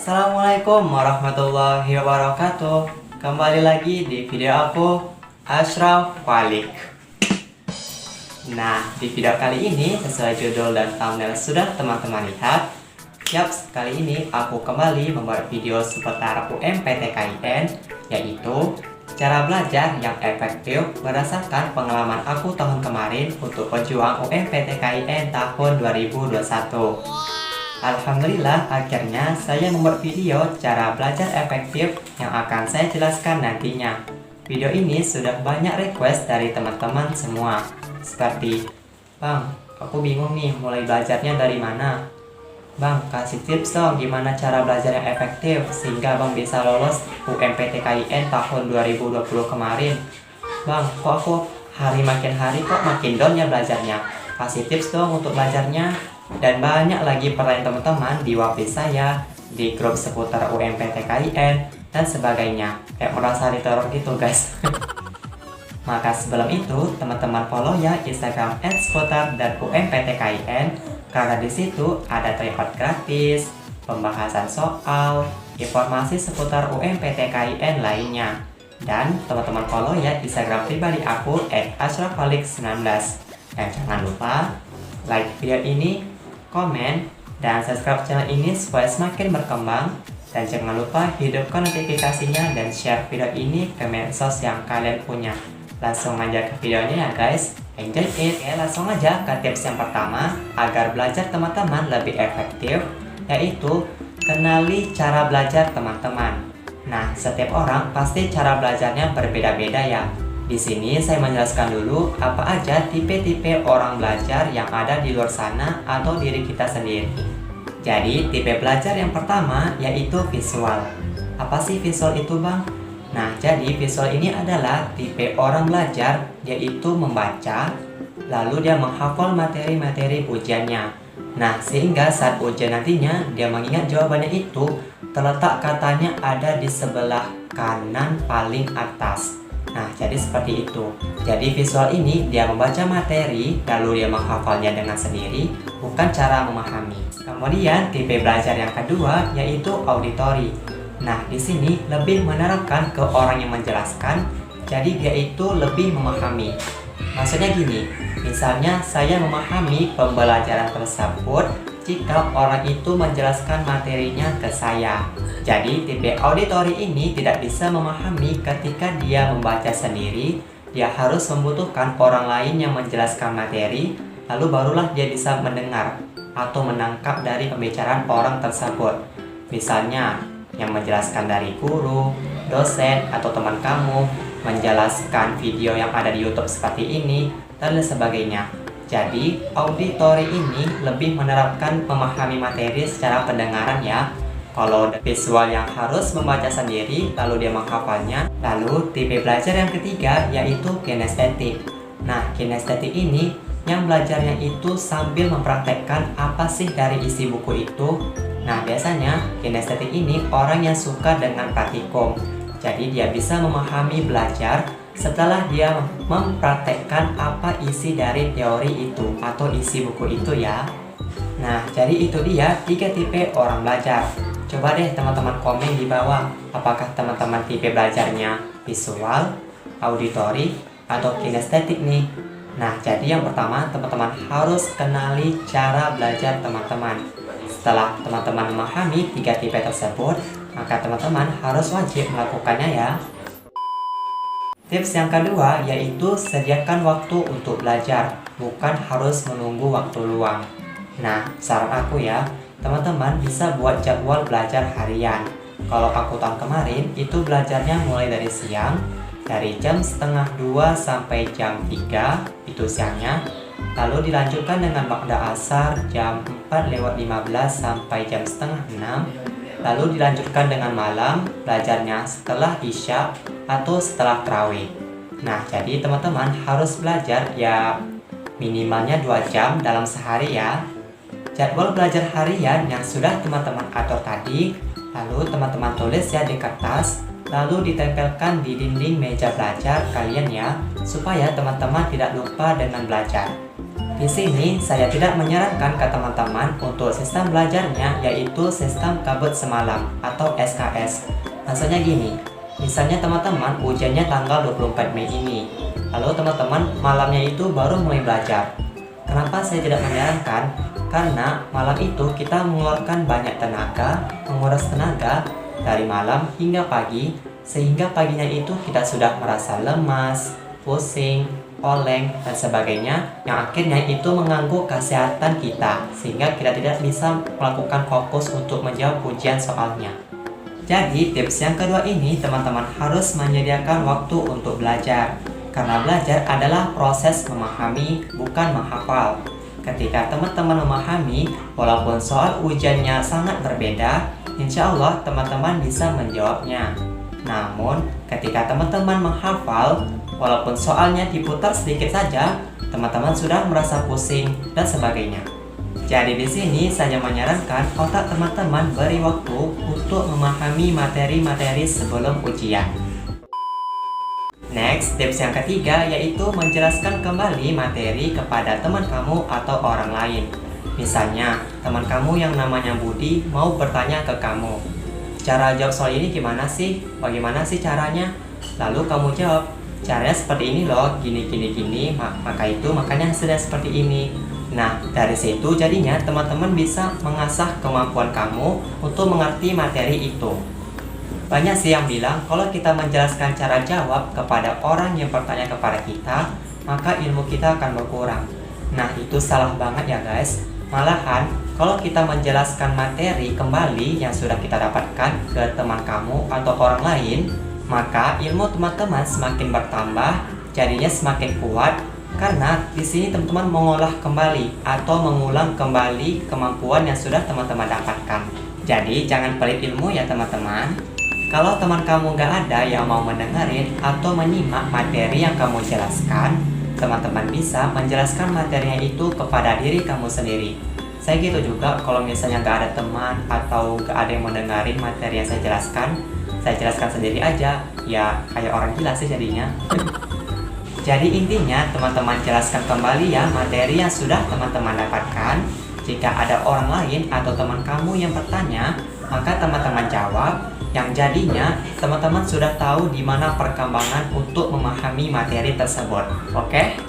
Assalamualaikum warahmatullahi wabarakatuh. Kembali lagi di video aku, Ashraf Walik. Nah, di video kali ini sesuai judul dan thumbnail sudah teman-teman lihat. Yaps, kali ini aku kembali membuat video seputar UMPTKIN, yaitu cara belajar yang efektif berdasarkan pengalaman aku tahun kemarin untuk pejuang UMPTKIN tahun 2021. Alhamdulillah, akhirnya saya membuat video cara belajar efektif yang akan saya jelaskan nantinya. Video ini sudah banyak request dari teman-teman semua. Seperti, "Bang, aku bingung nih mulai belajarnya dari mana? Bang, kasih tips dong gimana cara belajar yang efektif sehingga Bang bisa lolos UMPTKIN tahun 2020 kemarin. Bang, kok aku makin hari kok makin down ya belajarnya? Kasih tips dong untuk belajarnya." Dan banyak lagi pertanyaan teman-teman di WhatsApp saya, di grup seputar UMPTKIN, dan sebagainya. Kayak merasa diteror gitu guys. Maka sebelum itu, teman-teman follow ya Instagram @seputar dan UMPTKIN, karena di situ ada tryout gratis, pembahasan soal, informasi seputar UMPTKIN lainnya. Dan teman-teman follow ya Instagram pribadi aku @ashrafwalik19. Dan jangan lupa like video ini, komen, dan subscribe channel ini supaya semakin berkembang. Dan jangan lupa hidupkan notifikasinya dan share video ini ke medsos yang kalian punya. Langsung aja ke videonya ya guys. Enjoy it. Oke, langsung aja ke tips yang pertama agar belajar teman-teman lebih efektif, yaitu kenali cara belajar teman-teman. Nah, setiap orang pasti cara belajarnya berbeda-beda ya. Di sini saya menjelaskan dulu apa aja tipe-tipe orang belajar yang ada di luar sana atau diri kita sendiri. Jadi, tipe belajar yang pertama yaitu visual. Apa sih visual itu, Bang? Nah, jadi visual ini adalah tipe orang belajar yaitu membaca, lalu dia menghafal materi-materi ujiannya. Nah, sehingga saat ujian nantinya dia mengingat jawabannya itu terletak katanya ada di sebelah kanan paling atas. Nah, jadi seperti itu. Jadi visual ini dia membaca materi lalu dia menghafalnya dengan sendiri, bukan cara memahami. Kemudian tipe belajar yang kedua yaitu auditory. Nah, di sini lebih menerapkan ke orang yang menjelaskan, jadi dia itu lebih memahami. Maksudnya gini, misalnya saya memahami pembelajaran tersebut jika orang itu menjelaskan materinya ke saya. Jadi tipe auditory ini tidak bisa memahami ketika dia membaca sendiri. Dia harus membutuhkan orang lain yang menjelaskan materi, lalu barulah dia bisa mendengar atau menangkap dari pembicaraan orang tersebut. Misalnya yang menjelaskan dari guru, dosen, atau teman kamu, menjelaskan video yang ada di YouTube seperti ini, dan lain sebagainya. Jadi, auditory ini lebih menerapkan memahami materi secara pendengaran ya. Kalau visual yang harus membaca sendiri, lalu dia menghafalnya. Lalu, tipe belajar yang ketiga yaitu kinestetik. Nah, kinestetik ini yang belajarnya itu sambil mempraktekkan apa sih dari isi buku itu. Nah, biasanya kinestetik ini orang yang suka dengan praktikum. Jadi, dia bisa memahami belajar setelah dia mempraktekkan apa isi dari teori itu atau isi buku itu ya. Nah, jadi itu dia 3 tipe orang belajar. Coba deh teman-teman komen di bawah, apakah teman-teman tipe belajarnya visual, auditory, atau kinestetik nih. Nah, jadi yang pertama teman-teman harus kenali cara belajar teman-teman. Setelah teman-teman memahami 3 tipe tersebut, maka teman-teman harus wajib melakukannya ya. Tips yang kedua yaitu sediakan waktu untuk belajar, bukan harus menunggu waktu luang. Nah, saran aku ya, teman-teman bisa buat jadwal belajar harian. Kalau aku tahun kemarin itu belajarnya mulai dari siang, dari jam setengah 2 sampai jam 3, itu siangnya. Lalu dilanjutkan dengan ba'da asar jam 4:15 sampai jam setengah 6. Lalu dilanjutkan dengan malam, belajarnya setelah isya atau setelah tarawih. Nah, jadi teman-teman harus belajar ya minimalnya 2 jam dalam sehari ya. Jadwal belajar harian yang sudah teman-teman atur tadi, lalu teman-teman tulis ya di kertas, lalu ditempelkan di dinding meja belajar kalian ya, supaya teman-teman tidak lupa dengan belajar. Di Di sini saya tidak menyarankan ke teman-teman untuk sistem belajarnya yaitu sistem kabut semalam atau SKS. Maksudnya gini, misalnya teman-teman ujiannya tanggal 24 Mei ini, lalu teman-teman malamnya itu baru mulai belajar. Kenapa saya tidak menyarankan? Karena malam itu kita mengeluarkan banyak tenaga, menguras tenaga dari malam hingga pagi, sehingga paginya itu kita sudah merasa lemas, pusing, oleng, dan sebagainya, yang akhirnya itu mengganggu kesehatan kita, sehingga kita tidak bisa melakukan fokus untuk menjawab ujian soalnya. Jadi tips yang kedua ini teman-teman harus menyediakan waktu untuk belajar, karena belajar adalah proses memahami, bukan menghafal. Ketika teman-teman memahami, walaupun soal ujiannya sangat berbeda, insya Allah teman-teman bisa menjawabnya. Namun, ketika teman-teman menghafal, walaupun soalnya diputar sedikit saja, teman-teman sudah merasa pusing dan sebagainya. Jadi di sini saya menyarankan otak teman-teman beri waktu untuk memahami materi-materi sebelum ujian. Next, tips yang ketiga yaitu menjelaskan kembali materi kepada teman kamu atau orang lain. Misalnya, teman kamu yang namanya Budi mau bertanya ke kamu, cara jawab soal ini gimana sih? Bagaimana sih caranya? Lalu kamu jawab, caranya seperti ini loh, gini, makanya hasilnya seperti ini. Nah, dari situ jadinya teman-teman bisa mengasah kemampuan kamu untuk mengerti materi itu. Banyak sih yang bilang kalau kita menjelaskan cara jawab kepada orang yang bertanya kepada kita, maka ilmu kita akan berkurang. Nah, itu salah banget ya guys. Malahan, kalau kita menjelaskan materi kembali yang sudah kita dapatkan ke teman kamu atau orang lain, maka ilmu teman-teman semakin bertambah, jadinya semakin kuat, karena di sini teman-teman mengolah kembali atau mengulang kembali kemampuan yang sudah teman-teman dapatkan. Jadi jangan pelit ilmu ya teman-teman. Kalau teman kamu nggak ada yang mau mendengarin atau menyimak materi yang kamu jelaskan, teman-teman bisa menjelaskan materinya itu kepada diri kamu sendiri. Saya gitu juga kalau misalnya nggak ada teman atau nggak ada yang mendengarin materi yang saya jelaskan sendiri aja, ya kayak orang gila sih jadinya. Jadi intinya teman-teman jelaskan kembali ya materi yang sudah teman-teman dapatkan. Jika ada orang lain atau teman kamu yang bertanya, maka teman-teman jawab, yang jadinya teman-teman sudah tahu di mana perkembangan untuk memahami materi tersebut. Oke?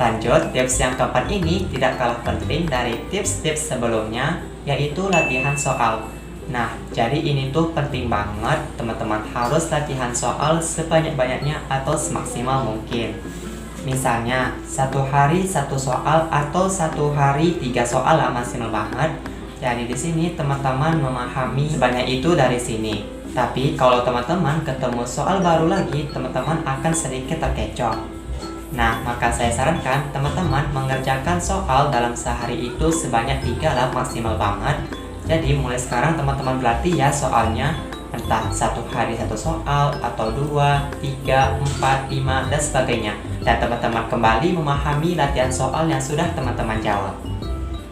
Lanjut, tips yang keempat ini tidak kalah penting dari tips-tips sebelumnya, yaitu latihan soal. Nah, jadi ini tuh penting banget, teman-teman harus latihan soal sebanyak-banyaknya atau semaksimal mungkin. Misalnya, satu hari satu soal atau satu hari 3 soal lah maksimal banget. Jadi di sini teman-teman memahami sebanyak itu dari sini. Tapi kalau teman-teman ketemu soal baru lagi, teman-teman akan sedikit terkecoh. Nah, maka saya sarankan teman-teman mengerjakan soal dalam sehari itu sebanyak 3 lah maksimal banget. Jadi mulai sekarang teman-teman berlatih ya soalnya, entah satu hari satu soal atau 2, 3, 4, 5 dan sebagainya. Dan teman-teman kembali memahami latihan soal yang sudah teman-teman jawab.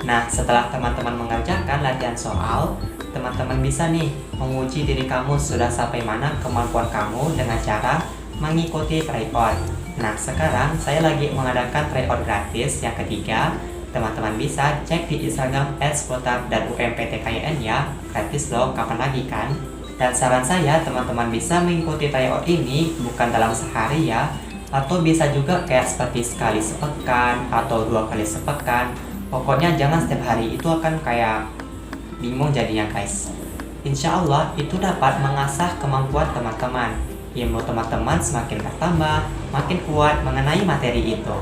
Nah, setelah teman-teman mengerjakan latihan soal, teman-teman bisa nih menguji diri kamu sudah sampai mana kemampuan kamu dengan cara mengikuti tryout. Nah, sekarang saya lagi mengadakan tryout gratis yang ketiga. Teman-teman bisa cek di Instagram @seputar.umptkyn ya, gratis loh, kapan lagi kan? Dan saran saya teman-teman bisa mengikuti tryout ini bukan dalam sehari ya, atau bisa juga kayak seperti sekali sepekan atau 2 kali sepekan. Pokoknya jangan setiap hari, itu akan kayak bingung jadinya guys. Insya Allah itu dapat mengasah kemampuan teman-teman. Ilmu teman-teman semakin bertambah, makin kuat mengenai materi itu.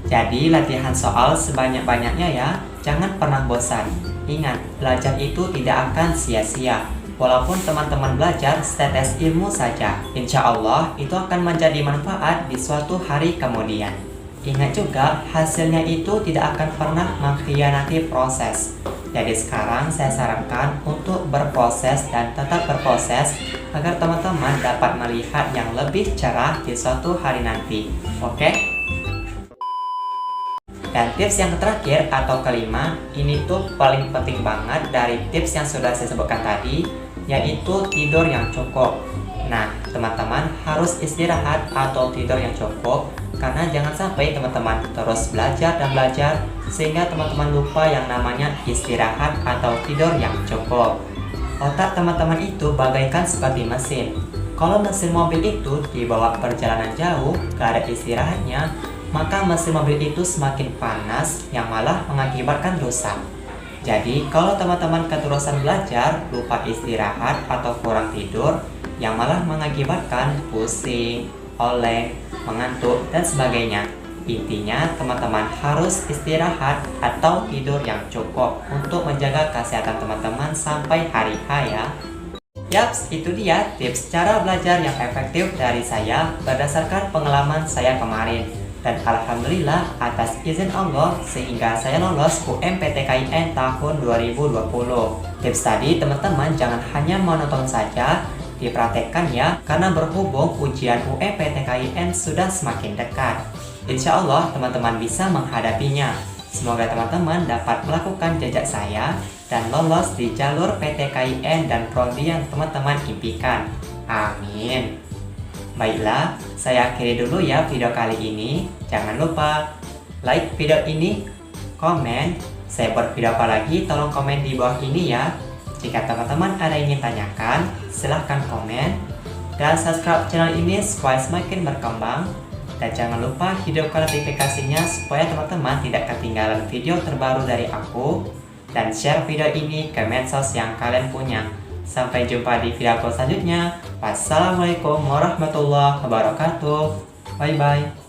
Jadi latihan soal sebanyak-banyaknya ya, jangan pernah bosan. Ingat, belajar itu tidak akan sia-sia. Walaupun teman-teman belajar setetes ilmu saja, insya Allah itu akan menjadi manfaat di suatu hari kemudian. Ingat juga, hasilnya itu tidak akan pernah mengkhianati proses. Jadi sekarang saya sarankan untuk berproses dan tetap berproses agar teman-teman dapat melihat yang lebih cerah di suatu hari nanti. Oke? Dan tips yang terakhir atau kelima, ini tuh paling penting banget dari tips yang sudah saya sebutkan tadi, yaitu tidur yang cukup. Nah, teman-teman harus istirahat atau tidur yang cukup, karena jangan sampai teman-teman terus belajar dan belajar sehingga teman-teman lupa yang namanya istirahat atau tidur yang cukup. Otak teman-teman itu bagaikan seperti mesin. Kalau mesin mobil itu dibawa perjalanan jauh, gak ada istirahatnya, maka mesin mobil itu semakin panas yang malah mengakibatkan rusak. Jadi, kalau teman-teman keterusan belajar, lupa istirahat atau kurang tidur, yang malah mengakibatkan pusing, oleng, mengantuk, dan sebagainya. Intinya, teman-teman harus istirahat atau tidur yang cukup untuk menjaga kesehatan teman-teman sampai hari H ya. Yaps, itu dia tips cara belajar yang efektif dari saya berdasarkan pengalaman saya kemarin. Dan Alhamdulillah atas izin Allah sehingga saya lolos UMPTKIN tahun 2020. Tips tadi teman-teman jangan hanya menonton saja, dipraktekkan ya, karena berhubung ujian UMPTKIN sudah semakin dekat. Insya Allah teman-teman bisa menghadapinya. Semoga teman-teman dapat melakukan jejak saya dan lolos di jalur PTKIN dan prodi yang teman-teman impikan. Amin. Baiklah, saya akhiri dulu ya video kali ini. Jangan lupa like video ini, komen. Saya buat video apa lagi, tolong komen di bawah ini ya. Jika teman-teman ada yang ingin tanyakan, silahkan komen. Dan subscribe channel ini supaya semakin berkembang. Dan jangan lupa hidupkan notifikasinya supaya teman-teman tidak ketinggalan video terbaru dari aku. Dan share video ini ke medsos yang kalian punya. Sampai jumpa di video selanjutnya. Wassalamualaikum warahmatullahi wabarakatuh. Bye bye.